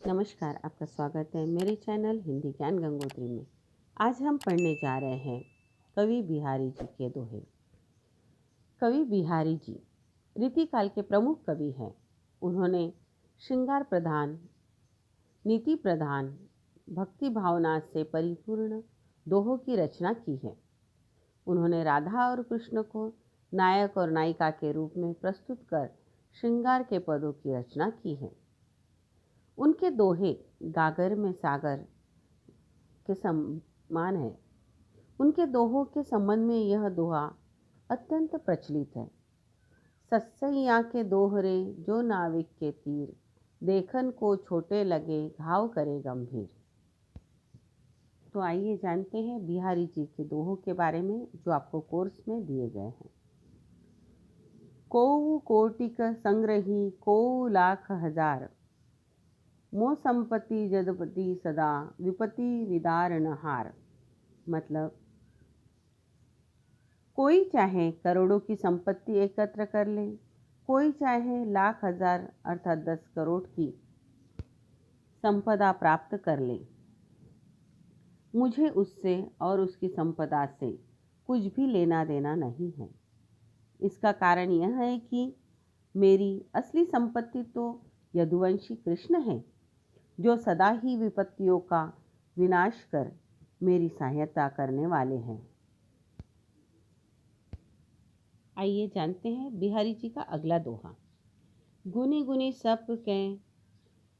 नमस्कार, आपका स्वागत है मेरे चैनल हिंदी ज्ञान गंगोत्री में। आज हम पढ़ने जा रहे हैं कवि बिहारी जी के दोहे। कवि बिहारी जी रीतिकाल के प्रमुख कवि हैं। उन्होंने श्रृंगार प्रधान, नीति प्रधान, भक्ति भावना से परिपूर्ण दोहों की रचना की है। उन्होंने राधा और कृष्ण को नायक और नायिका के रूप में प्रस्तुत कर श्रृंगार के पदों की रचना की है। उनके दोहे गागर में सागर के समान है। उनके दोहों के संबंध में यह दोहा अत्यंत प्रचलित है। सत्सैया के दोहरे जो नाविक के तीर, देखन को छोटे लगे घाव करे गंभीर। तो आइए जानते हैं बिहारी जी के दोहों के बारे में जो आपको कोर्स में दिए गए हैं। कोऊ कोटिक संग्रही कोऊ लाख हजार, मो संपत्ति जदपति सदा विपत्ति विदारण हार। मतलब कोई चाहे करोड़ों की संपत्ति एकत्र कर ले, कोई चाहे लाख हजार अर्थात 10 करोड़ की संपदा प्राप्त कर ले, मुझे उससे और उसकी संपदा से कुछ भी लेना देना नहीं है। इसका कारण यह है कि मेरी असली संपत्ति तो यदुवंशी कृष्ण है, जो सदा ही विपत्तियों का विनाश कर मेरी सहायता करने वाले हैं। आइए जानते हैं बिहारी जी का अगला दोहा। गुनी गुनी सप कै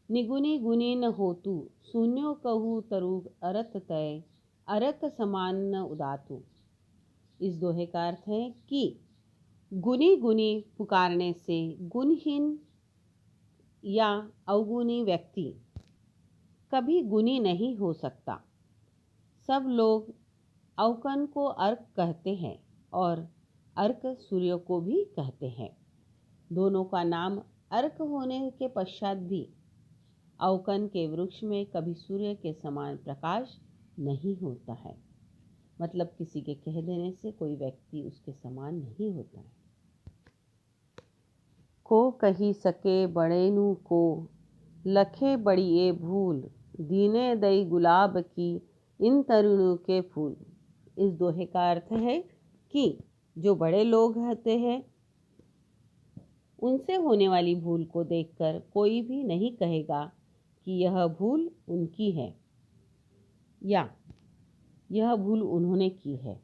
निगुनी गुनी न होतु, शून्यो कहू तरु अरत तय, अरक समान न उदातु। इस दोहे का अर्थ है कि गुनी गुनी पुकारने से गुणहीन या अवगुणी व्यक्ति कभी गुनी नहीं हो सकता। सब लोग अवकन को अर्क कहते हैं और अर्क सूर्य को भी कहते हैं। दोनों का नाम अर्क होने के पश्चात भी अवकन के वृक्ष में कभी सूर्य के समान प्रकाश नहीं होता है। मतलब किसी के कह देने से कोई व्यक्ति उसके समान नहीं होता है। को कही सके बड़ेनु को, लखे बड़िए भूल, दीने दई गुलाब की इन तरुणों के फूल। इस दोहे का अर्थ है कि जो बड़े लोग होते हैं उनसे होने वाली भूल को देखकर कोई भी नहीं कहेगा कि यह भूल उनकी है या यह भूल उन्होंने की है,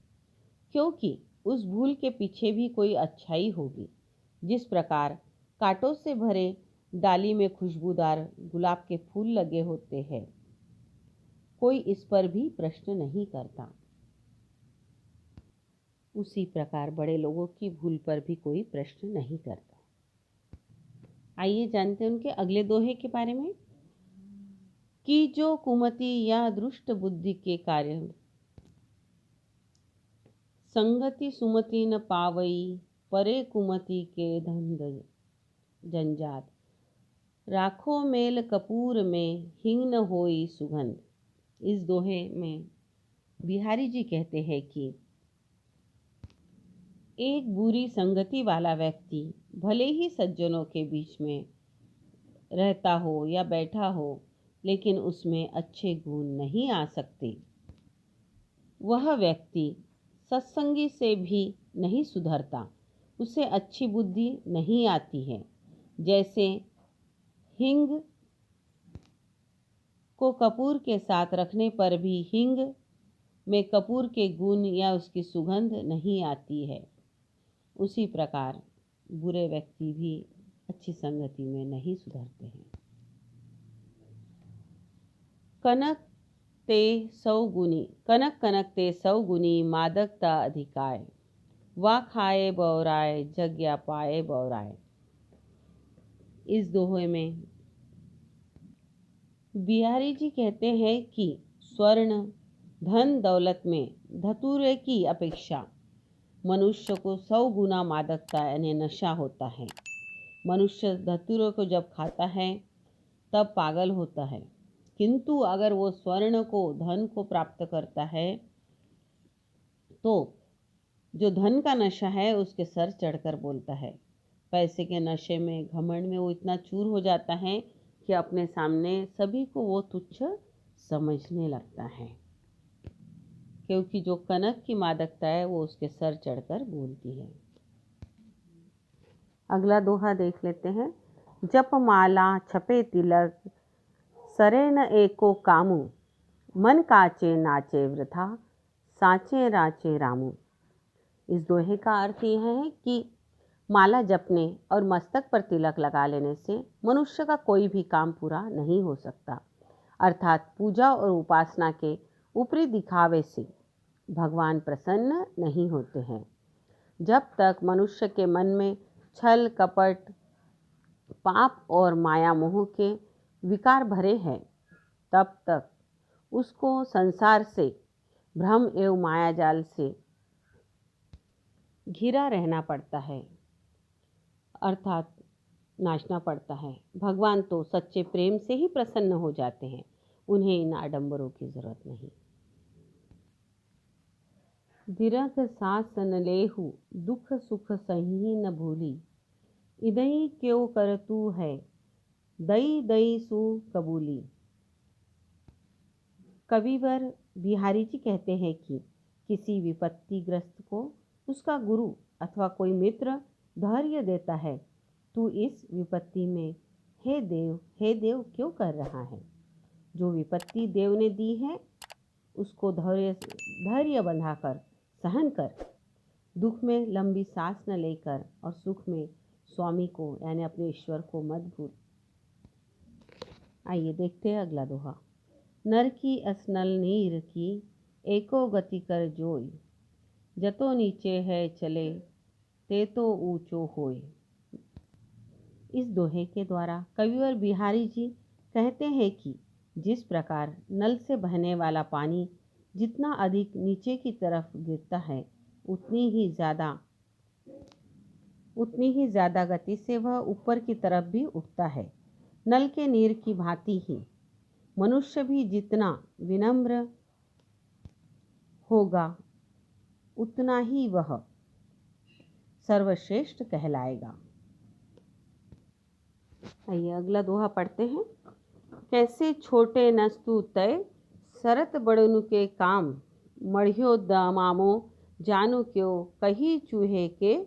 क्योंकि उस भूल के पीछे भी कोई अच्छाई होगी। जिस प्रकार कांटों से भरे डाली में खुशबूदार गुलाब के फूल लगे होते हैं, कोई इस पर भी प्रश्न नहीं करता, उसी प्रकार बड़े लोगों की भूल पर भी कोई प्रश्न नहीं करता। आइए जानते हैं उनके अगले दोहे के बारे में। कि जो कुमति या दुष्ट बुद्धि के कार्य, संगति सुमति न पावई, परे कुमति के धंध जंजात, राखो मेल कपूर में हिंग न होई सुगंध। इस दोहे में बिहारी जी कहते हैं कि एक बुरी संगति वाला व्यक्ति भले ही सज्जनों के बीच में रहता हो या बैठा हो, लेकिन उसमें अच्छे गुण नहीं आ सकते। वह व्यक्ति सत्संगी से भी नहीं सुधरता, उसे अच्छी बुद्धि नहीं आती है। जैसे हिंग को कपूर के साथ रखने पर भी हिंग में कपूर के गुण या उसकी सुगंध नहीं आती है, उसी प्रकार बुरे व्यक्ति भी अच्छी संगति में नहीं सुधरते हैं। कनक कनक ते सौ गुनी मादकता अधिकाय, वा खाए बौराए जग या पाए बौराए। इस दोहे में बिहारी जी कहते हैं कि स्वर्ण धन दौलत में धतूरे की अपेक्षा मनुष्य को 100 गुना मादकता यानी नशा होता है। मनुष्य धतूरे को जब खाता है तब पागल होता है, किंतु अगर वो स्वर्ण को धन को प्राप्त करता है तो जो धन का नशा है उसके सर चढ़कर बोलता है। पैसे के नशे में घमंड में वो इतना चूर हो जाता है कि अपने सामने सभी को वो तुच्छ समझने लगता है, क्योंकि जो कनक की मादकता है वो उसके सर चढ़कर बोलती है। अगला दोहा देख लेते हैं। जप माला छपे तिलक, सरे न एको कामू, मन काचे नाचे वृथा, साचे राचे रामू। इस दोहे का अर्थ यह है कि माला जपने और मस्तक पर तिलक लगा लेने से मनुष्य का कोई भी काम पूरा नहीं हो सकता। अर्थात पूजा और उपासना के ऊपरी दिखावे से भगवान प्रसन्न नहीं होते हैं। जब तक मनुष्य के मन में छल कपट, पाप और माया मोह के विकार भरे हैं, तब तक उसको संसार से, भ्रम एवं मायाजाल से घिरा रहना पड़ता है, अर्थात नाचना पड़ता है। भगवान तो सच्चे प्रेम से ही प्रसन्न हो जाते हैं, उन्हें इन आडंबरों की जरूरत नहीं। दीर्घ सांस न लेहु, दुख सुख सही न भूली, इदई क्यों कर तू है, दई दई सु कबूली। कविवर बिहारी जी कहते हैं कि किसी विपत्तिग्रस्त को उसका गुरु अथवा कोई मित्र धैर्य देता है, तू इस विपत्ति में हे देव क्यों कर रहा है। जो विपत्ति देव ने दी है उसको धैर्य बंधाकर सहन कर, दुख में लंबी सांस न लेकर और सुख में स्वामी को यानी अपने ईश्वर को मत भूल। आइए देखते हैं अगला दोहा। नर की असनल नीर की, एको गति कर जोई, जतो नीचे है चले, ते तो ऊंचो होए। इस दोहे के द्वारा कविवर बिहारी जी कहते हैं कि जिस प्रकार नल से बहने वाला पानी जितना अधिक नीचे की तरफ गिरता है, उतनी ही ज़्यादा गति से वह ऊपर की तरफ भी उठता है। नल के नीर की भांति ही मनुष्य भी जितना विनम्र होगा, उतना ही वह सर्वश्रेष्ठ कहलाएगा। आइए अगला दोहा पढ़ते हैं। कैसे छोटे नस्तु तय, सरत बड़नु के काम, मढ़ियो दमामो, जानो क्यों कही चूहे के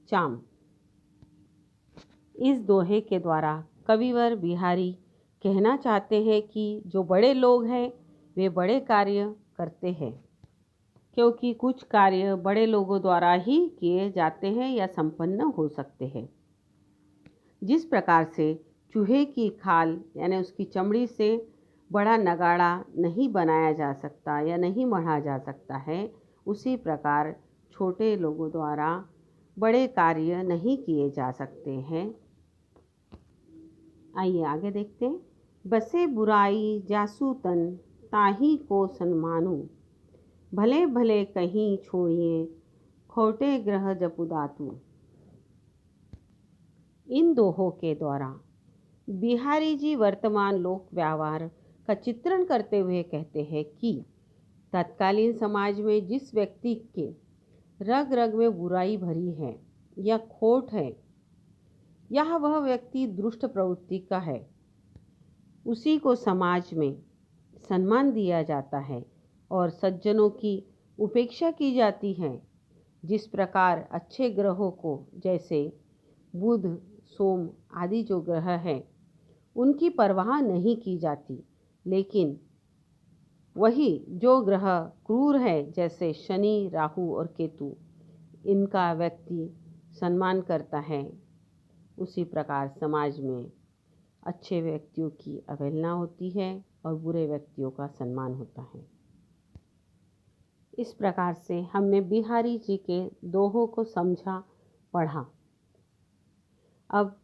चाम। इस दोहे के द्वारा कविवर बिहारी कहना चाहते हैं कि जो बड़े लोग हैं वे बड़े कार्य करते हैं, क्योंकि कुछ कार्य बड़े लोगों द्वारा ही किए जाते हैं या संपन्न हो सकते हैं। जिस प्रकार से चूहे की खाल यानी उसकी चमड़ी से बड़ा नगाड़ा नहीं बनाया जा सकता या नहीं मढ़ा जा सकता है, उसी प्रकार छोटे लोगों द्वारा बड़े कार्य नहीं किए जा सकते हैं। आइए आगे देखते हैं। बसे बुराई जासू तन, ताही को सन्मानू, भले भले कहीं छोड़िए, खोटे ग्रह जपुदातु। इन दोहों के द्वारा बिहारी जी वर्तमान लोक व्यवहार का चित्रण करते हुए कहते हैं कि तत्कालीन समाज में जिस व्यक्ति के रग रग में बुराई भरी है या खोट है, या वह व्यक्ति दुष्ट प्रवृत्ति का है, उसी को समाज में सम्मान दिया जाता है और सज्जनों की उपेक्षा की जाती है। जिस प्रकार अच्छे ग्रहों को, जैसे बुध, सोम आदि जो ग्रह हैं, उनकी परवाह नहीं की जाती, लेकिन वही जो ग्रह क्रूर है, जैसे शनि, राहु और केतु, इनका व्यक्ति सम्मान करता है। उसी प्रकार समाज में अच्छे व्यक्तियों की अवहेलना होती है और बुरे व्यक्तियों का सम्मान होता है। इस प्रकार से हमने बिहारी जी के दोहों को समझा, पढ़ा। अब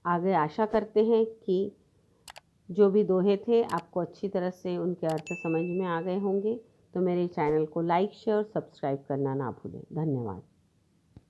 आगे आशा करते हैं कि जो भी दोहे थे आपको अच्छी तरह से उनके अर्थ समझ में आ गए होंगे। तो मेरे चैनल को लाइक, शेयर और सब्सक्राइब करना ना भूलें। धन्यवाद।